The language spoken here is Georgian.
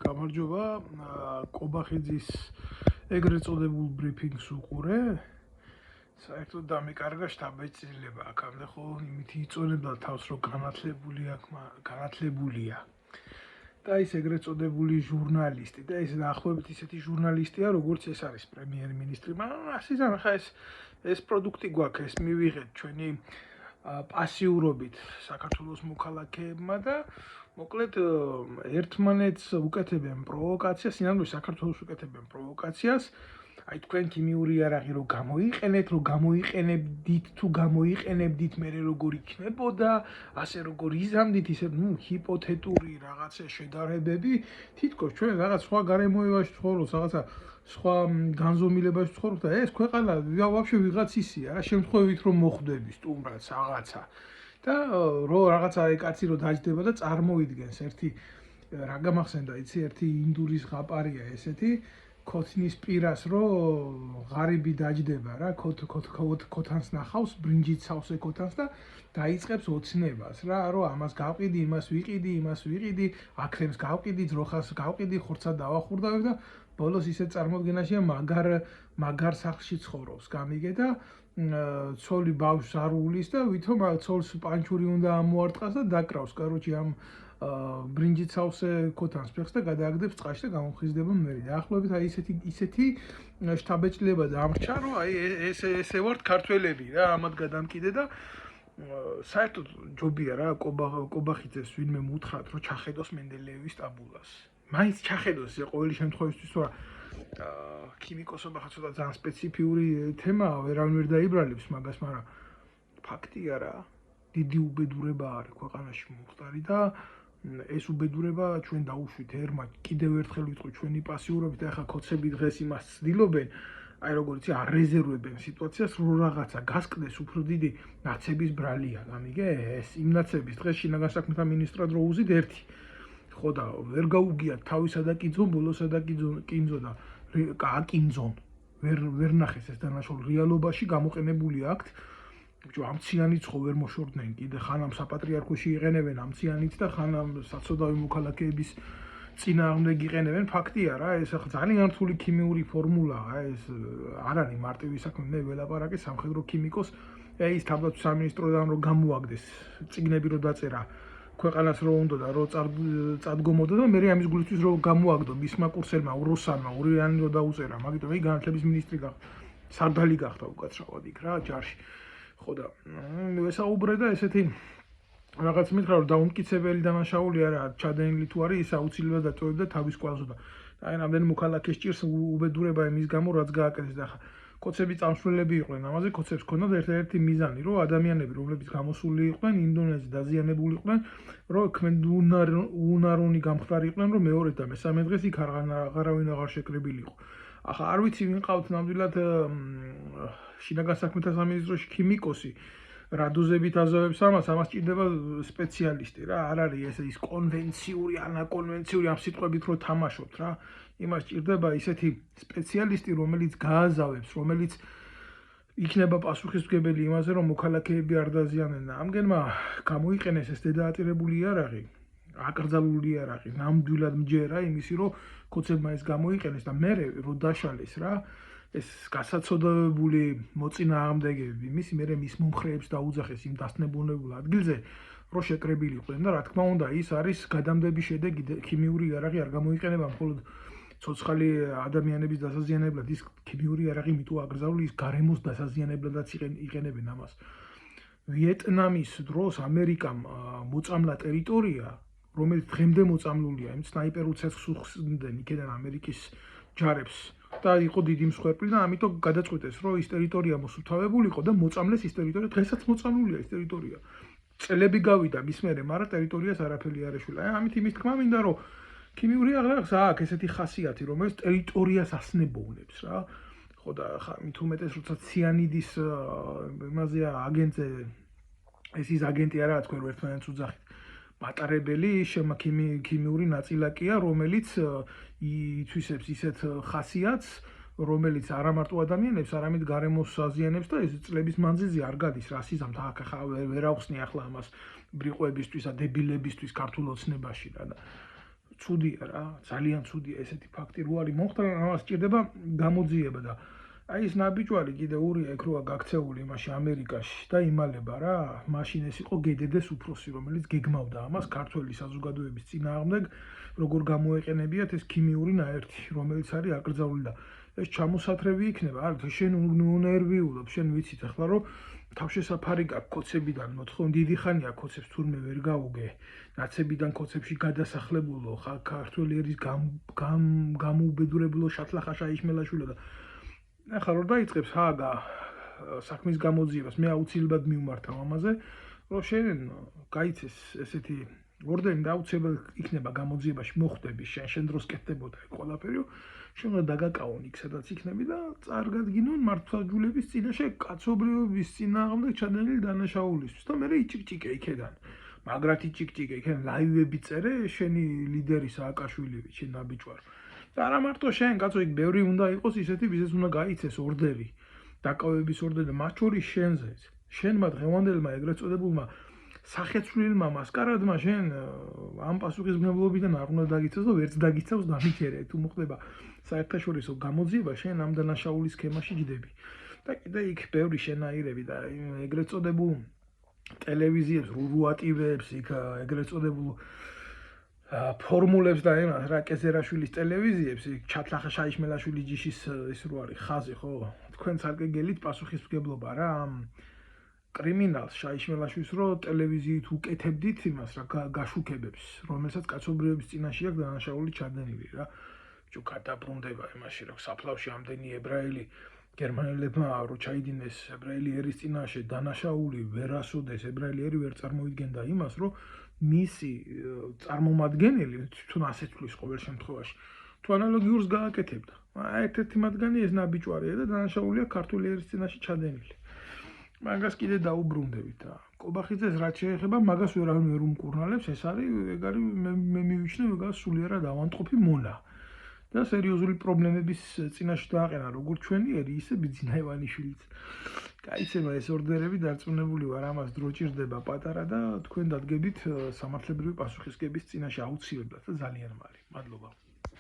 გამარჯობა, კობახიძის ეგრეთ წოდებულ ბრიფინგს უყურე. საერთოდ დამეკარგა შთაბეჭდილება აქამდე ხო იმით იწონებდა თავს რომ განათლებულია. და ის ეგრეთ წოდებული ჟურნალისტი და ეს დაახლოებით ისეთი ჟურნალისტია, როგორც ეს არის პრემიერ-მინისტრი. მაგრამ ასიზან ხა ეს პროდუქტი გვაქვს, ეს მივიღეთ ჩვენი პასიურობით საქართველოს მოქალაქეებმა და მოკლედ ერთმანეთს უკეთებენ პროვოკაციას, სინამდვილეში საქართველოს უკეთებენ პროვოკაციას. აი თქვენ ქიმიური იარაღი რო გამოიყენეთ, რო გამოიყენებდით თუ გამოიყენებდით, მე როგორ იქნებოდა, ასე როგორ იზამდით, ისე ჰიპოთეტური რაღაცა შედარებები, თითქოს ჩვენ რაღაც სხვა გარემოებაში ცხოვრობს, რაღაცა სხვა განზომილებაში ცხოვრობს და ეს ქვეყანა ვაფშე ვიღაც ისია რა, შემთხვევით რომ მოხვდები სტუმრად რაღაცა. და რო რაღაცა აი კაცი რო დაждდება და წარმოიდგენს ერთი რა გამახსენდა იცი ერთი ინდურის ღაპარია ესეთი ქოთნის პირას რო ღარიბი დაждდება რა ქოთანს ნახავს ბრინჯით სავსე ქოთანს და დაიწყებს ოცნებას რა რომ ამას გავყიდი იმას ვიყიდი აქრემს გავყიდი ძროხას გავყიდი ხორცად დავახურდავებ და ბოლოს ისე წარმოდგენაშია მაგარ სახლში ცხოვრობს გამიგე და ცოლი ბავშვს არ უვლის და ვითომ ცოლს პანჩური უნდა ამოარტყას და დაკრავს კაროჩი ამ ბრინჯით სავსე ქოთანს ფეხს და გადააგდებს წყალში და გამომხიზდება მერე. დაახლოებით აი ისეთი შთაბეჭდილება დამრჩა რომ აი ესე ვართ ქართველები რა ამათ გადამკიდე და საერთოდ ჯობია რა კობახიძეს ვინმე მუთხრათ რომ ჩახედოს მენდელეევის ტაბულას. მაინც ჩახედოს ეს ყოველი შემთხვევისთვის რა ქიმიკოსობა ხა ცოტა ძალიან სპეციფიური თემაა, ვერავინ ვერ დაიბრალებს მაგას, მაგრამ ფაქტია რა, დიდი უბედურება არის ქვეყანაში მომხდარი და ეს უბედურება ჩვენ დაუშვით ერმა კიდევ ერთხელ ვიტყვი ჩვენი პასიურობით, ახლა ქოცები დღეს იმას ცდილობენ, აი როგორც იცი, არეზერვებენ სიტუაციას, რომ რაღაცა გასკდეს უფრო დიდი ნაცების ბრალია, გამიგე? ეს იმ ნაცების დღეს შინაგან საქმეთა მინისტრად რო უზიდ ერთი ხო და ვერ გაუგიათ თავისა და კინძონ, ბოლოსა და კინძო და აკინძონ. ვერ ნახეს ეს დანაშაული რეალობაში გამოყენებული აქვთ. ბიჭო, ამციანიც ხო ვერ მოშორდნენ კიდე ხანამ საპატრიარქოში იყენებენ ამციანიც და ხანამ საცოდავი მოქალაქეების წინააღმდეგ იყენებენ. ფაქტია რა, ეს ძალიან რთული ქიმიური ფორმულაა, ეს არ არის მარტივი საქმე. მე ველაპარაკე სამხედრო ქიმიკოს, ის თავდაცვის სამინისტროდან რომ გამოაგდეს წიგნები რო დაწერა ქვეყანას რო უნდა და რო წადგომოდა და მე ამის გულისთვის რო გამოაგდო მისმა კურსელმა უროსანმა ურიანი რო დაუწერა, მაგიტომ აი განათლების მინისტრი გახდა. სარდალი გახდა უკაცრავად იქ რა ჯარში. ხო და ესაუბრე და ესეთი რაღაც მითხრა რომ დაუმტკიცებელი დანაშაული არა ჩადენილი თუ არის ის აუცილებლად დატოვებდა თავის კვალზე და აი რამდენი მოქალაქეს ჭირს უბედურება იმის გამო რაც გააკეთეს და ხა კოცები წამსვლელები იყვნენ ამაზე კოცებს ქონდათ ერთ-ერთი მიზანი რომ ადამიანები რომლებიც გამოსული იყვნენ ინდონეზიაში დაზიანებული იყვნენ რომ უუნარონი გამხდარი იყვნენ რომ მეორე და მესამე დღეს იქ აღარავინ აღარ შეკრებილი იყო ახლა არ ვიცი ვინ ყავთ ნამდვილად შინაგან საქმეთა სამინისტროში ქიმიკოსი რა დოზებით აზავებს ამას ჭირდება სპეციალისტი რა არ არის ის კონვენციური ანაკონვენციური ამ სიტყვებით რო თამაშობთ რა იმას ჭირდება ისეთი სპეციალისტი რომელიც გააზავებს რომელიც იქნება პასუხისმგებელი იმაზე რომ მოქალაქეები არ დაზიანեն და ამგენმა გამოიყენეს ეს დედაატირებული იარაღი აკრძალული იარაღი ნამდვილად მჯერა იმისი რომ კოცებმა ეს გამოიყენეს და მე რო დაშალეს რა ეს გასაცოდავებული მოწინააღმდეგეები მის მომხრეებს დაუძახეს იმ დასნებოვნებულ ადგილზე რო შეკრებილი იყვნენ და რა თქმა უნდა ის არის გადამდები შედეგი ქიმიური იარაღი არ გამოიყენება მხოლოდ ცოცხალი ადამიანების დასაზიანებლად ის ქიმიური იარაღი მითო აკრძალული ის გარემოს დასაზიანებლადაც იყენებენ ამას ვიეტნამის დროს ამერიკამ მოწამლა ტერიტორია რომელიც დღემდე მოწამლულია იმ სნაიპერულ ცეცხლს უხსნდნენ იქიდან ამერიკის ჯარებს და იყო დიდი მსხვერპლი და ამიტომ გადაწყვიტეს რომ ის ტერიტორია მოსუფთავებულიყო და მოწამლეს ის ტერიტორია დღესაც მოწამლულია ეს ტერიტორია წელები გავიდა მის მერე მაგრამ ტერიტორიას არაფერი არ ეშულა ამით იმის თქმა მინდა რომ ქიმიური იარაღს აქვს ესეთი ხასიათი რომელიც ტერიტორიას ასნებოვნებს რა ხო და მით უმეტეს როცა ციანიდის იმაზეა აგენტზე ეს ის აგენტი არაა თქვენ ერთმანეთს უძახით მატარებელი ქიმიური ნაწილაკია რომელიც ითვისებს ისეთ ხასიათს რომელიც არა მარტო ადამიანებს, არამედ გარემოს აზიანებს და ეს წლების მანძილზე არ გადის რასიზმთან ახლა ვერ ავხსნი ახლა ამას ბრიყვებისთვის და დებილებისთვის ქართულ ოცნებაში და ცუდია რა, ძალიან ცუდია ესეთი ფაქტი რო არის მომხდარა, ამას სჭირდება გამოძიება და აი ეს ნაბიჯვარი კიდე ურია ეგ როა გაქცეული იმაში ამერიკაში და იმალება რა, მაშინ ეს იყო გედედეს უფროსი, რომელიც გეგმავდა ამას ქართველი საზოგადოების წინააღმდეგ, როგორ გამოეყენებიათ ეს ქიმიური ნაერთი, რომელიც არის აკრძალული და ეს ჩამოსათრები იქნება, არა შენ უნერვიულობ, შენ ვიცით ახლა რომ თავშესაფარი გაქვს კოცებიდან მოთხოვ დიდი ხანია კოცებს თურმე ვერ გაუგე ნაცებიდან კოცებში გადასახლებულო ქართველი ერის გამოუბედურებულო შატლახაშა იშმელაშვილო და ახლა რომ დაიწყებს ჰაგა საქმის გამოძიებას მე აუცილებლად მივმართავ ამაზე რომ შენ გაიცეს ესეთი ორდენი და აუცილებლად იქნება გამოძიებაში მოხვდები შენ დროს კეთდებოდა ეს ყველაფერი შენ უნდა დაგაკავონ იქ სადაც იქნები და წარგადგინონ მართლმსაჯულების წინაშე კაცობრიობის წინააღმდეგ ჩადენილი დანაშაულისთვის და მე იჭიკჭიკე იქედან მაგრად იჭიკჭიკე იქიდან ლაივები წერე შენი ლიდერი სააკაშვილივი შენ ნაბიჯვარ და არა მარტო შენ კაცო იქ ბევრი უნდა იყოს ისეთი ვისაც უნდა გაიცეს ორდერი დაკავების ორდერი და მათ შორის შენზეც შენმა დღევანდელმა ეგრეთ წოდებულმა სახეცვლილმა მასკარადმა შენ ამ პასუხისმგებლობიდან არ უნდა დაგიცეს და ვერც დაგიცავს დამიქერე თუ მოხდება საერთაშორისო გამოძიება შენ ამ დანაშაულის სქემაში ჯდები და კიდე იქ ბევრი შენაირები და ეგრეთ წოდებულ ტელევიზიებს რუატივებს იქ ეგრეთ წოდებულ ფორმულებს და იმას რა კეზერაშვილის ტელევიზიებს იქ ჩათლახა შაიშმელაშვილის ჯიშის ის რო არის ხაზი ხო თქვენ ცალკე გელით პასუხისმგებლობა რა ამ კრიმინალს შაიშმელაშვილს რო ტელევიზიით უკეთებდით იმას რა გაშუქებებს რომელსაც კაცობრიობის წინაშე აქვს დანაშაული ჩადენილი რა ბიჭო გადაბრუნდება იმაში რა საფლავში ამდენი ებრაელი გერმანელებმა რო ჩაიდინეს ებრაელი ერის წინაშე დანაშაული ვერასოდეს ებრაელი ერი ვერ წარმოიდგენდა იმას რომ მისი წარმომადგენელი თვითონ ასეთ ფლის ყოველ შემთხვევაში თუ ანალოგიურს გააკეთებდა ერთ-ერთი მათგანი ეს ნაბიჯვარია და დანაშაულია ქართული ერის წინაშე ჩადენილი მაგას კიდე დაუბრუნდებით და კობახიძეს რაც შეეხება მაგას ვერავინ ვერ უმკურნალებს ეს არის ეგ არის მე მივიჩნევ ეგას სულიერად ავანტყოფი მონა და სერიოზული პრობლემების წინაშე დააყენა როგორც ჩვენი ერი ისე ბიძინა ივანიშვილიც გაიცემა ეს ორდერები დარწმუნებული ვარ ამას დრო ჭირდება პატარა და თქვენ დადგებით სამართლებრივი პასუხისგების წინაშე აუცილებლად და ძალიან მალე მადლობა